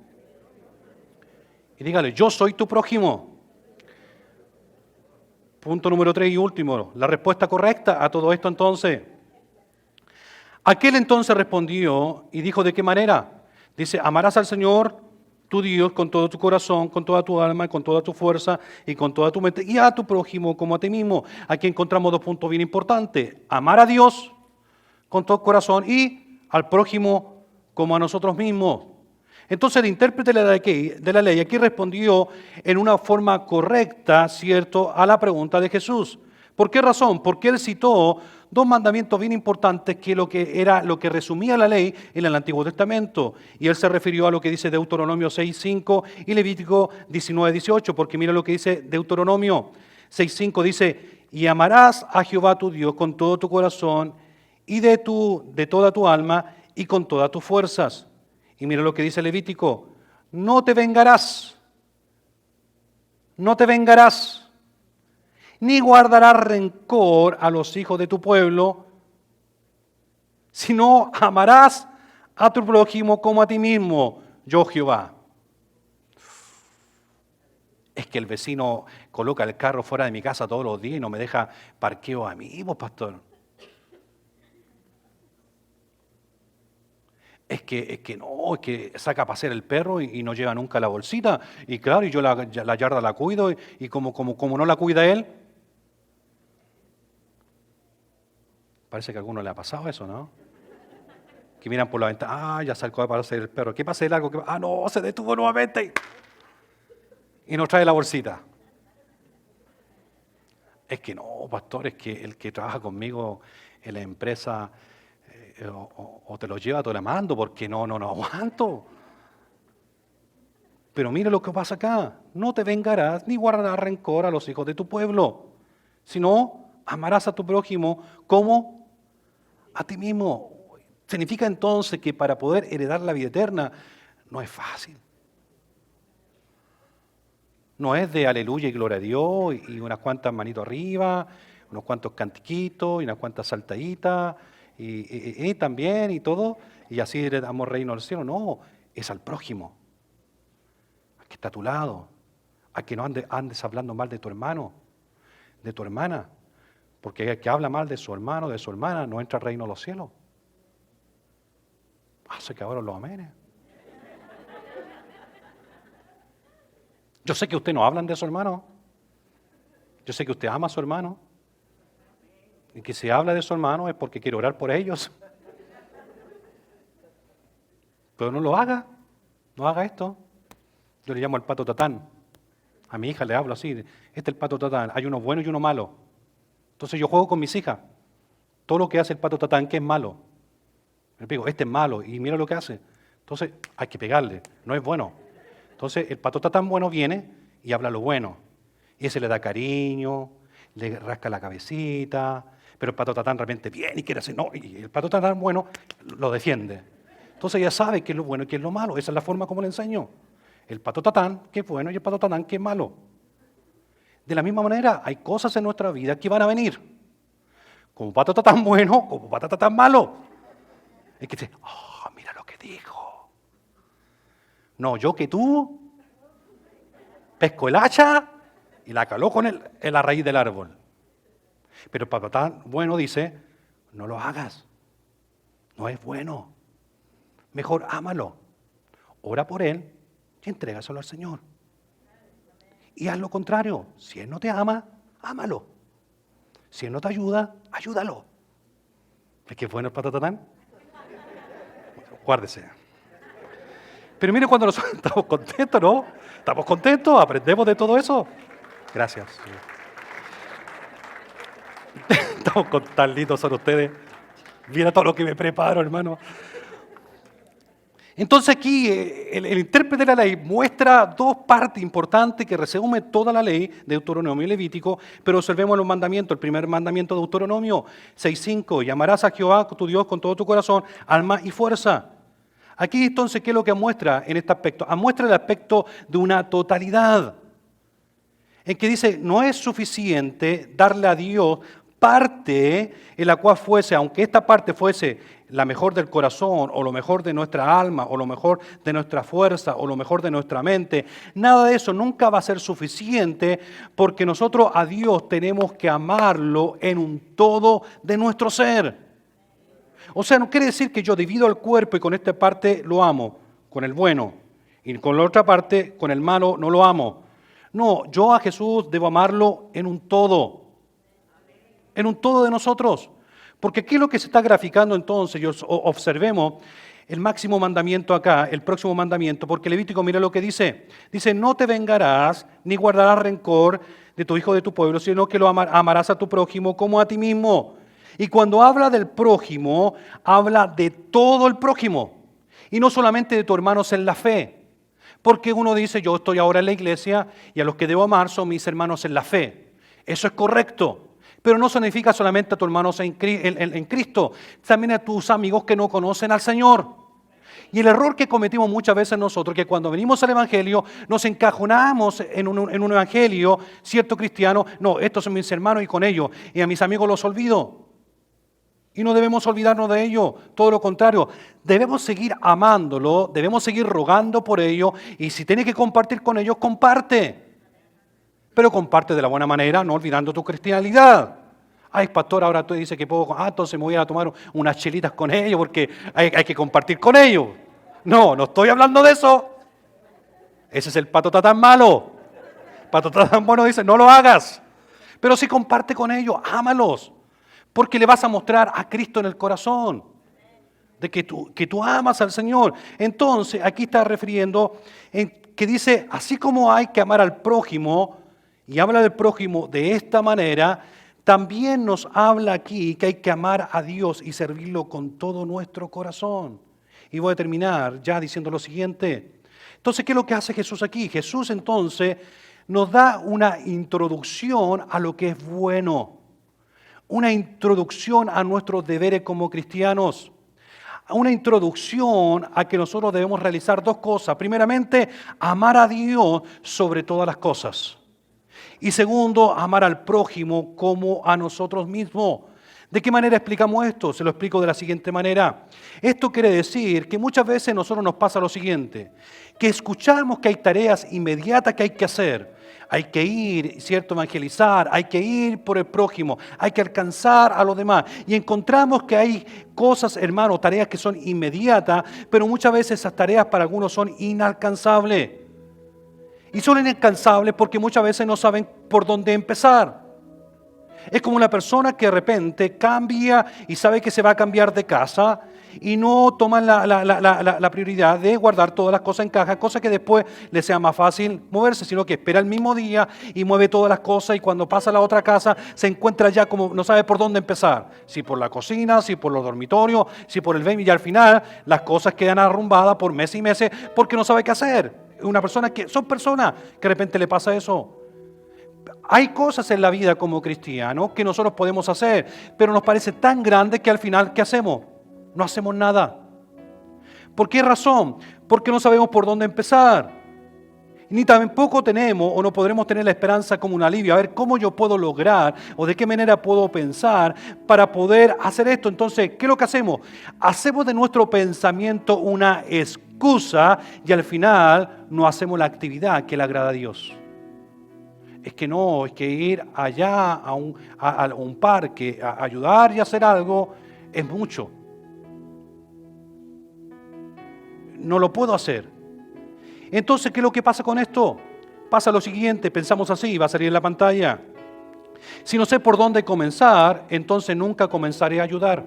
Y dígale, yo soy tu prójimo. Punto número 3 y último, la respuesta correcta a todo esto entonces. Aquel entonces respondió y dijo, ¿de qué manera? Dice, amarás al Señor, tu Dios, con todo tu corazón, con toda tu alma, con toda tu fuerza y con toda tu mente, y a tu prójimo como a ti mismo. Aquí encontramos dos puntos bien importantes. Amar a Dios con todo corazón y al prójimo como a nosotros mismos. Entonces el intérprete de la ley aquí respondió en una forma correcta, ¿cierto?, a la pregunta de Jesús. ¿Por qué razón? Porque él citó dos mandamientos bien importantes que era lo que resumía la ley en el Antiguo Testamento. Y él se refirió a lo que dice Deuteronomio 6:5 y Levítico 19:18, porque mira lo que dice Deuteronomio 6:5, dice: y amarás a Jehová tu Dios con todo tu corazón y de toda tu alma y con todas tus fuerzas. Y mira lo que dice Levítico: no te vengarás, ni guardarás rencor a los hijos de tu pueblo, sino amarás a tu prójimo como a ti mismo, yo Jehová. Es que el vecino coloca el carro fuera de mi casa todos los días y no me deja parqueo a mí, pues, pastor. Es que saca a pasear el perro y no lleva nunca la bolsita. Y claro, y yo la yarda la cuido y como no la cuida él. Parece que a alguno le ha pasado eso, ¿no? Que miran por la ventana, ya sacó a pasear el perro. ¿Qué pasa? ¿Algo? No, se detuvo nuevamente. Y nos trae la bolsita. Es que no, pastor, es que el que trabaja conmigo en la empresa o te lo lleva, te lo mando, porque no aguanto. Pero mire lo que pasa acá: no te vengarás ni guardarás rencor a los hijos de tu pueblo, sino amarás a tu prójimo como a ti mismo. Significa entonces que para poder heredar la vida eterna no es fácil. No es de aleluya y gloria a Dios y unas cuantas manitos arriba, unos cuantos cantiquitos y unas cuantas saltaditas y también y todo, y así heredamos reino del cielo. No, es al prójimo, al que está a tu lado, a que no andes hablando mal de tu hermano, de tu hermana, porque el que habla mal de su hermano, de su hermana, no entra al reino de los cielos. Hace que ahora los amenes. Yo sé que usted no hablan de su hermano. Yo sé que usted ama a su hermano. Y que si habla de su hermano es porque quiere orar por ellos. Pero no lo haga. No haga esto. Yo le llamo el pato tatán. A mi hija le hablo así. Este es el pato tatán. Hay uno bueno y uno malo. Entonces yo juego con mis hijas. Todo lo que hace el pato tatán, que es malo. Le digo, este es malo. Y mira lo que hace. Entonces hay que pegarle. No es bueno. Entonces el pato tatán bueno viene y habla lo bueno. Y ese le da cariño, le rasca la cabecita, pero el pato tatán de repente viene y quiere hacer, no, y el pato tatán bueno lo defiende. Entonces ella sabe qué es lo bueno y qué es lo malo. Esa es la forma como le enseño. El pato tatán que es bueno y el pato tatán que es malo. De la misma manera, hay cosas en nuestra vida que van a venir. Como pato tatán bueno, como pato tatán malo. Es que dice, mira lo que dijo. No, yo que tú pesco el hacha y la caló en la raíz del árbol. Pero el pato tatán bueno dice, no lo hagas. No es bueno. Mejor ámalo. Ora por él y entrégaselo al Señor. Y haz lo contrario. Si él no te ama, ámalo. Si él no te ayuda, ayúdalo. ¿Es que es bueno el pato tatán? Guárdese. Pero mire cuando nosotros estamos contentos, ¿no? Estamos contentos, aprendemos de todo eso. Gracias. Estamos tan lindos son ustedes. Mira todo lo que me preparo, hermano. Entonces aquí el intérprete de la ley muestra dos partes importantes que resume toda la ley de Deuteronomio y Levítico, pero observemos los mandamientos. El primer mandamiento de Deuteronomio 6:5, y amarás a Jehová tu Dios con todo tu corazón, alma y fuerza. Aquí entonces, ¿qué es lo que muestra en este aspecto? Muestra el aspecto de una totalidad, en que dice, no es suficiente darle a Dios parte en la cual fuese, aunque esta parte fuese la mejor del corazón, o lo mejor de nuestra alma, o lo mejor de nuestra fuerza, o lo mejor de nuestra mente, nada de eso nunca va a ser suficiente, porque nosotros a Dios tenemos que amarlo en un todo de nuestro ser. O sea, no quiere decir que yo divido el cuerpo y con esta parte lo amo, con el bueno, y con la otra parte, con el malo, no lo amo. No, yo a Jesús debo amarlo en un todo de nosotros. Porque aquí lo que se está graficando entonces, observemos el máximo mandamiento acá, el próximo mandamiento, porque Levítico, mira lo que dice. Dice, no te vengarás ni guardarás rencor, de tu hijo, de tu pueblo, sino que lo amarás a tu prójimo como a ti mismo. Y cuando habla del prójimo, habla de todo el prójimo. Y no solamente de tus hermanos en la fe. Porque uno dice, yo estoy ahora en la iglesia y a los que debo amar son mis hermanos en la fe. Eso es correcto. Pero no significa solamente a tus hermanos en Cristo, también a tus amigos que no conocen al Señor. Y el error que cometimos muchas veces nosotros, que cuando venimos al Evangelio, nos encajonamos en un Evangelio, cierto cristiano, no, estos son mis hermanos y con ellos, y a mis amigos los olvido. Y no debemos olvidarnos de ellos, todo lo contrario, debemos seguir amándolo, debemos seguir rogando por ellos, y si tienes que compartir con ellos, comparte. Pero comparte de la buena manera, no olvidando tu cristianidad. Ay, pastor, ahora tú dices que puedo, entonces me voy a tomar unas chelitas con ellos porque hay que compartir con ellos. No, no estoy hablando de eso. Ese es el pato tan malo. Pato tan bueno dice, no lo hagas. Pero sí comparte con ellos, ámalos. Porque le vas a mostrar a Cristo en el corazón. De que tú amas al Señor. Entonces, aquí está refiriendo en que dice, así como hay que amar al prójimo, y habla del prójimo de esta manera, también nos habla aquí que hay que amar a Dios y servirlo con todo nuestro corazón. Y voy a terminar ya diciendo lo siguiente. Entonces, ¿qué es lo que hace Jesús aquí? Jesús entonces nos da una introducción a lo que es bueno. Una introducción a nuestros deberes como cristianos. Una introducción a que nosotros debemos realizar dos cosas. Primeramente, amar a Dios sobre todas las cosas. Y segundo, amar al prójimo como a nosotros mismos. ¿De qué manera explicamos esto? Se lo explico de la siguiente manera. Esto quiere decir que muchas veces a nosotros nos pasa lo siguiente, que escuchamos que hay tareas inmediatas que hay que hacer. Hay que ir, ¿cierto?, evangelizar, hay que ir por el prójimo, hay que alcanzar a los demás. Y encontramos que hay cosas, hermanos, tareas que son inmediatas, pero muchas veces esas tareas para algunos son inalcanzables. Y son inalcanzables porque muchas veces no saben por dónde empezar. Es como una persona que de repente cambia y sabe que se va a cambiar de casa y no toma la prioridad de guardar todas las cosas en caja, cosa que después le sea más fácil moverse, sino que espera el mismo día y mueve todas las cosas y cuando pasa a la otra casa se encuentra ya como no sabe por dónde empezar. Si por la cocina, si por los dormitorios, si por el baby y al final las cosas quedan arrumbadas por meses y meses porque no sabe qué hacer. Son personas que de repente le pasa eso. Hay cosas en la vida como cristianos que nosotros podemos hacer, pero nos parece tan grande que al final, ¿qué hacemos? No hacemos nada. ¿Por qué razón? Porque no sabemos por dónde empezar. Ni tampoco tenemos o no podremos tener la esperanza como un alivio. A ver, ¿cómo yo puedo lograr o de qué manera puedo pensar para poder hacer esto? Entonces, ¿qué es lo que hacemos? Hacemos de nuestro pensamiento una excusa y al final no hacemos la actividad que le agrada a Dios. Es que no, es que ir allá a un parque, a ayudar y hacer algo, es mucho. No lo puedo hacer. Entonces, ¿qué es lo que pasa con esto? Pasa lo siguiente, pensamos así, va a salir en la pantalla. Si no sé por dónde comenzar, entonces nunca comenzaré a ayudar.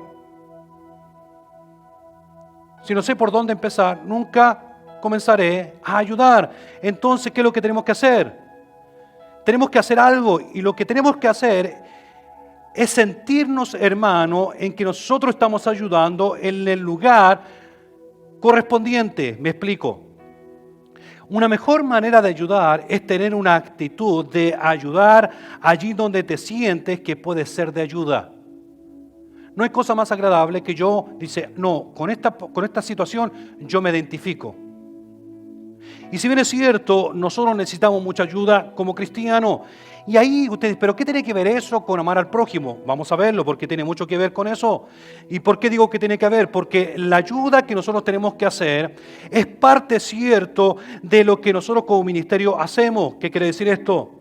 Si no sé por dónde empezar, nunca comenzaré a ayudar. Entonces, ¿qué es lo que tenemos que hacer? Tenemos que hacer algo y lo que tenemos que hacer es sentirnos, hermano, en que nosotros estamos ayudando en el lugar correspondiente. Me explico. Una mejor manera de ayudar es tener una actitud de ayudar allí donde te sientes que puedes ser de ayuda. No hay cosa más agradable que yo, dice, no, con esta situación yo me identifico. Y si bien es cierto, nosotros necesitamos mucha ayuda como cristianos. Y ahí ustedes, ¿pero qué tiene que ver eso con amar al prójimo? Vamos a verlo, porque tiene mucho que ver con eso. ¿Y por qué digo que tiene que ver? Porque la ayuda que nosotros tenemos que hacer es parte, cierto, de lo que nosotros como ministerio hacemos. ¿Qué quiere decir esto?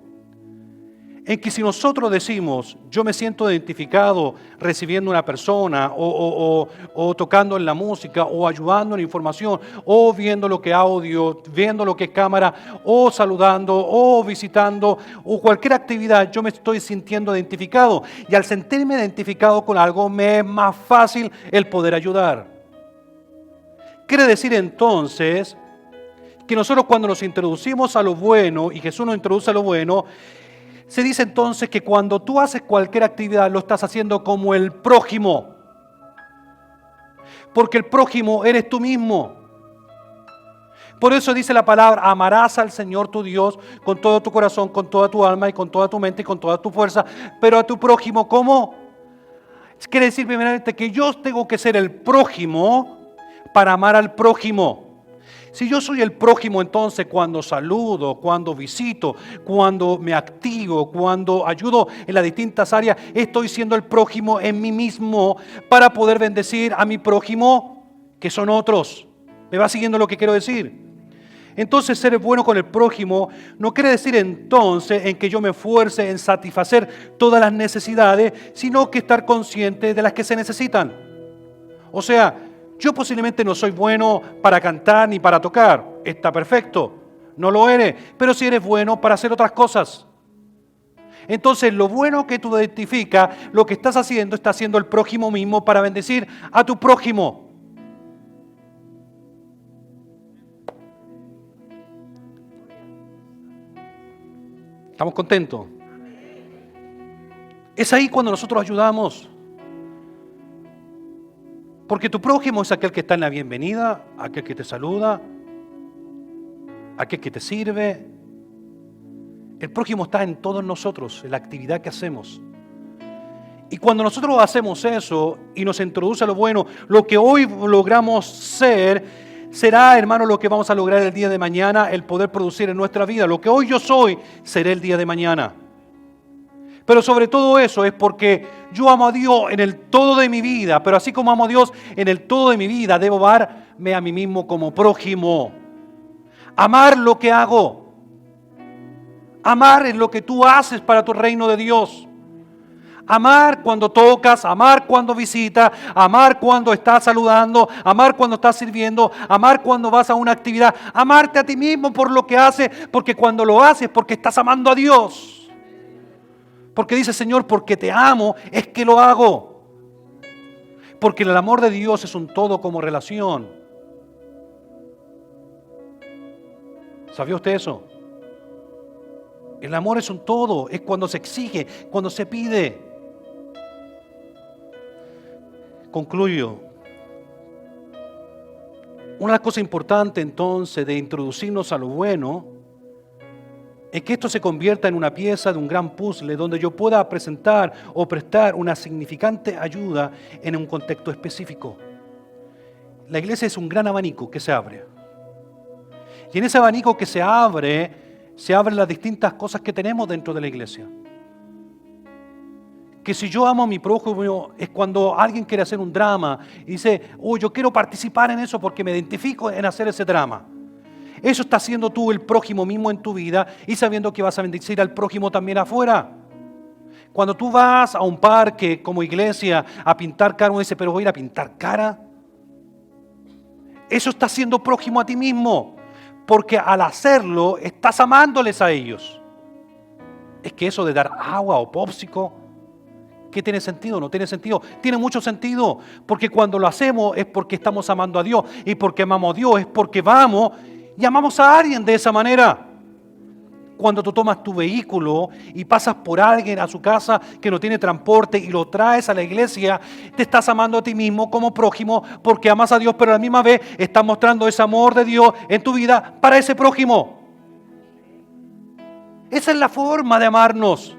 En que si nosotros decimos, yo me siento identificado recibiendo una persona o tocando en la música o ayudando en información o viendo lo que es audio, viendo lo que es cámara o saludando o visitando o cualquier actividad, yo me estoy sintiendo identificado y al sentirme identificado con algo me es más fácil el poder ayudar. Quiere decir entonces que nosotros cuando nos introducimos a lo bueno y Jesús nos introduce a lo bueno, Se dice entonces que cuando tú haces cualquier actividad lo estás haciendo como el prójimo. Porque el prójimo eres tú mismo. Por eso dice la palabra, amarás al Señor tu Dios con todo tu corazón, con toda tu alma y con toda tu mente y con toda tu fuerza. Pero a tu prójimo, ¿cómo? Quiere decir primeramente que yo tengo que ser el prójimo para amar al prójimo. Si yo soy el prójimo, entonces cuando saludo, cuando visito, cuando me activo, cuando ayudo en las distintas áreas, estoy siendo el prójimo en mí mismo para poder bendecir a mi prójimo, que son otros. ¿Me va siguiendo lo que quiero decir? Entonces, ser bueno con el prójimo no quiere decir entonces en que yo me esfuerce en satisfacer todas las necesidades, sino que estar consciente de las que se necesitan. O sea, yo posiblemente no soy bueno para cantar ni para tocar. Está perfecto, no lo eres, pero sí eres bueno para hacer otras cosas. Entonces, lo bueno que tú identificas, lo que estás haciendo, está haciendo el prójimo mismo para bendecir a tu prójimo. ¿Estamos contentos? Es ahí cuando nosotros ayudamos. Porque tu prójimo es aquel que está en la bienvenida, aquel que te saluda, aquel que te sirve. El prójimo está en todos nosotros, en la actividad que hacemos. Y cuando nosotros hacemos eso y nos introduce a lo bueno, lo que hoy logramos ser, será, hermano, lo que vamos a lograr el día de mañana, el poder producir en nuestra vida. Lo que hoy yo soy, seré el día de mañana. Pero sobre todo eso es porque yo amo a Dios en el todo de mi vida, pero así como amo a Dios en el todo de mi vida, debo amarme a mí mismo como prójimo. Amar lo que hago. Amar en lo que tú haces para tu reino de Dios. Amar cuando tocas, amar cuando visitas, amar cuando estás saludando, amar cuando estás sirviendo, amar cuando vas a una actividad, amarte a ti mismo por lo que haces, porque cuando lo haces, porque estás amando a Dios. Porque dice, Señor, porque te amo, es que lo hago. Porque el amor de Dios es un todo como relación. ¿Sabía usted eso? El amor es un todo, es cuando se exige, cuando se pide. Concluyo. Una de las cosas importantes entonces de introducirnos a lo bueno es que esto se convierta en una pieza de un gran puzzle donde yo pueda presentar o prestar una significante ayuda en un contexto específico. La iglesia es un gran abanico que se abre. Y en ese abanico que se abren las distintas cosas que tenemos dentro de la iglesia. Que si yo amo a mi prójimo es cuando alguien quiere hacer un drama y dice, yo quiero participar en eso porque me identifico en hacer ese drama. Eso está haciendo tú el prójimo mismo en tu vida y sabiendo que vas a bendecir al prójimo también afuera. Cuando tú vas a un parque como iglesia a pintar cara, uno dice, pero voy a ir a pintar cara. Eso está haciendo prójimo a ti mismo, porque al hacerlo estás amándoles a ellos. Es que eso de dar agua o popsico, ¿qué tiene sentido? No tiene sentido. Tiene mucho sentido, porque cuando lo hacemos es porque estamos amando a Dios, y porque amamos a Dios es porque vamos y amamos a alguien de esa manera. Cuando tú tomas tu vehículo y pasas por alguien a su casa que no tiene transporte y lo traes a la iglesia, te estás amando a ti mismo como prójimo porque amas a Dios, pero a la misma vez estás mostrando ese amor de Dios en tu vida para ese prójimo. Esa es la forma de amarnos.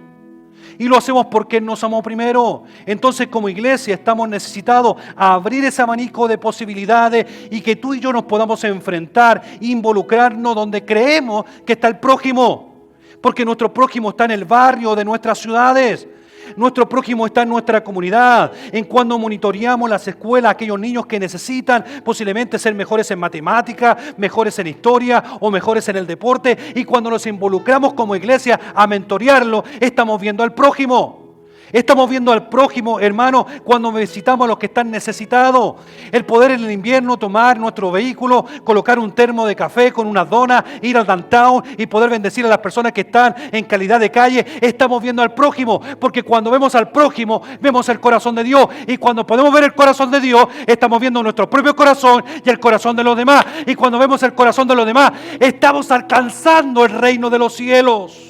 Y lo hacemos porque Él nos amó primero. Entonces, como iglesia estamos necesitados a abrir ese abanico de posibilidades y que tú y yo nos podamos enfrentar, involucrarnos donde creemos que está el prójimo. Porque nuestro prójimo está en el barrio de nuestras ciudades. Nuestro prójimo está en nuestra comunidad, en cuando monitoreamos las escuelas, aquellos niños que necesitan posiblemente ser mejores en matemáticas, mejores en historia o mejores en el deporte, y cuando nos involucramos como iglesia a mentorearlo, estamos viendo al prójimo. Estamos viendo al prójimo, hermano, cuando visitamos a los que están necesitados. El poder en el invierno tomar nuestro vehículo, colocar un termo de café con unas donas, ir al downtown y poder bendecir a las personas que están en calidad de calle. Estamos viendo al prójimo, porque cuando vemos al prójimo, vemos el corazón de Dios. Y cuando podemos ver el corazón de Dios, estamos viendo nuestro propio corazón y el corazón de los demás. Y cuando vemos el corazón de los demás, estamos alcanzando el reino de los cielos.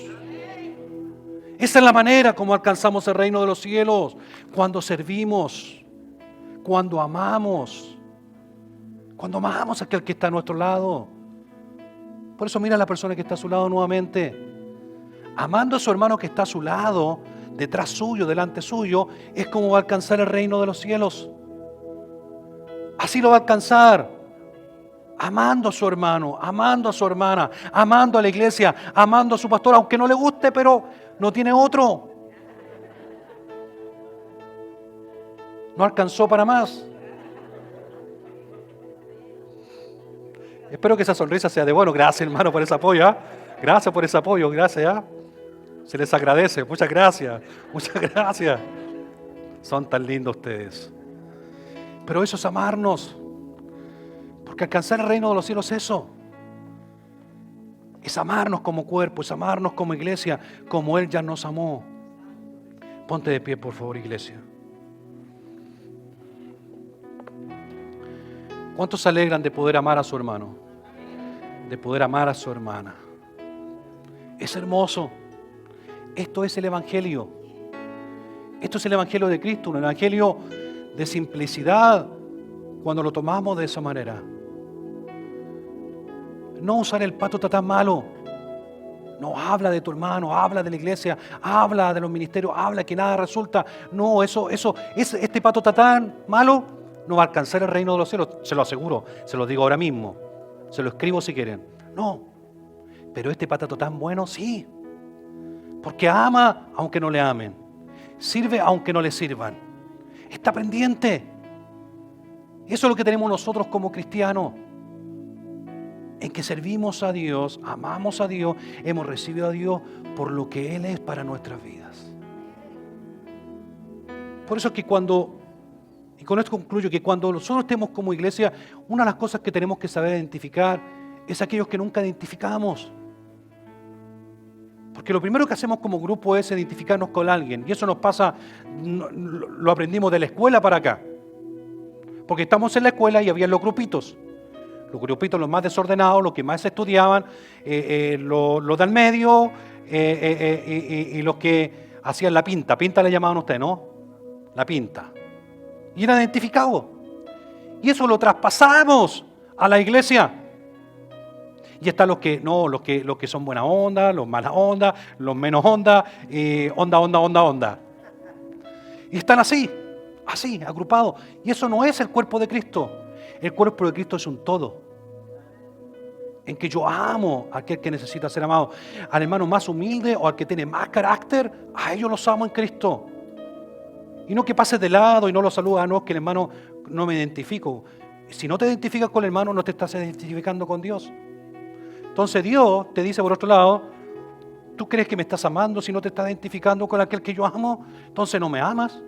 Esa es la manera como alcanzamos el reino de los cielos. Cuando servimos, cuando amamos a aquel que está a nuestro lado. Por eso mira a la persona que está a su lado nuevamente. Amando a su hermano que está a su lado, detrás suyo, delante suyo, es como va a alcanzar el reino de los cielos. Así lo va a alcanzar. Amando a su hermano, amando a su hermana, amando a la iglesia, amando a su pastor, aunque no le guste, pero no tiene otro. No alcanzó para más. Espero que esa sonrisa sea de bueno. Gracias, hermano, por ese apoyo. ¿Eh? Gracias por ese apoyo. Gracias. ¿Eh? Se les agradece. Muchas gracias. Muchas gracias. Son tan lindos ustedes. Pero eso es amarnos. Porque alcanzar el reino de los cielos es eso. Es amarnos como cuerpo, es amarnos como iglesia, como Él ya nos amó. Ponte de pie, por favor, iglesia. ¿Cuántos se alegran de poder amar a su hermano? De poder amar a su hermana. Es hermoso. Esto es el Evangelio. Esto es el Evangelio de Cristo, un Evangelio de simplicidad cuando lo tomamos de esa manera. No usar el pato tatán malo. No, habla de tu hermano, habla de la iglesia, habla de los ministerios, habla que nada resulta. No, este pato tatán malo no va a alcanzar el reino de los cielos, se lo aseguro, se lo digo ahora mismo, se lo escribo si quieren. No, pero este pato tatán bueno sí, porque ama aunque no le amen, sirve aunque no le sirvan, está pendiente. Eso es lo que tenemos nosotros como cristianos. En que servimos a Dios, amamos a Dios, hemos recibido a Dios por lo que Él es para nuestras vidas. Por eso es que y con esto concluyo, que cuando nosotros estemos como iglesia, una de las cosas que tenemos que saber identificar es aquellos que nunca identificamos. Porque lo primero que hacemos como grupo es identificarnos con alguien, y eso nos pasa, lo aprendimos de la escuela para acá. Porque estamos en la escuela y había los grupitos. Los grupitos, los más desordenados, los que más estudiaban, los del medio y los que hacían la pinta. Pinta le llamaban ustedes, ¿no? La pinta. Y eran identificados. Y eso lo traspasamos a la iglesia. Y están los que son buena onda, los mala onda, los menos onda, onda. Y están así, agrupados. Y eso no es el cuerpo de Cristo. El cuerpo de Cristo es un todo, en que yo amo a aquel que necesita ser amado, al hermano más humilde o al que tiene más carácter, a ellos los amo en Cristo. Y no que pases de lado y no los saludas, no, que el hermano no me identifico. Si no te identificas con el hermano, no te estás identificando con Dios. Entonces Dios te dice por otro lado, ¿tú crees que me estás amando si no te estás identificando con aquel que yo amo? Entonces no me amas.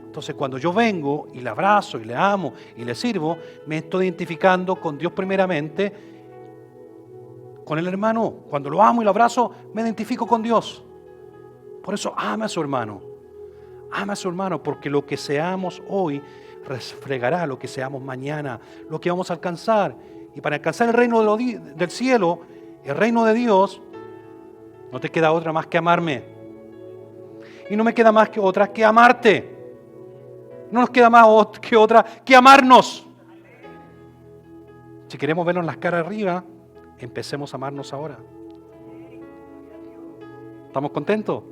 Entonces cuando yo vengo y le abrazo y le amo y le sirvo, me estoy identificando con Dios primeramente, con el hermano. Cuando lo amo y lo abrazo, me identifico con Dios. Por eso ama a su hermano. Ama a su hermano, porque lo que seamos hoy reflejará lo que seamos mañana, lo que vamos a alcanzar. Y para alcanzar el reino del cielo, el reino de Dios, no te queda otra más que amarme. Y no me queda más que otra que amarte. No nos queda más que otra que amarnos. Si queremos vernos las caras arriba, empecemos a amarnos ahora. ¿Estamos contentos?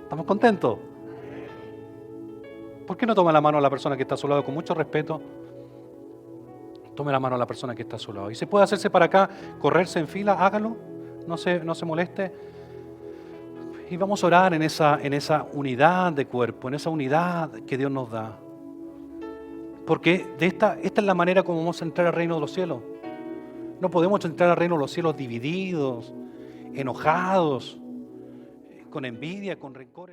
¿Estamos contentos? ¿Por qué no toma la mano a la persona que está a su lado con mucho respeto? Tome la mano a la persona que está a su lado. Y si puede hacerse para acá, correrse en fila, hágalo. No se moleste. Y vamos a orar en esa unidad de cuerpo, en esa unidad que Dios nos da. Porque esta es la manera como vamos a entrar al reino de los cielos. No podemos entrar al reino de los cielos divididos, enojados, con envidia, con rencor.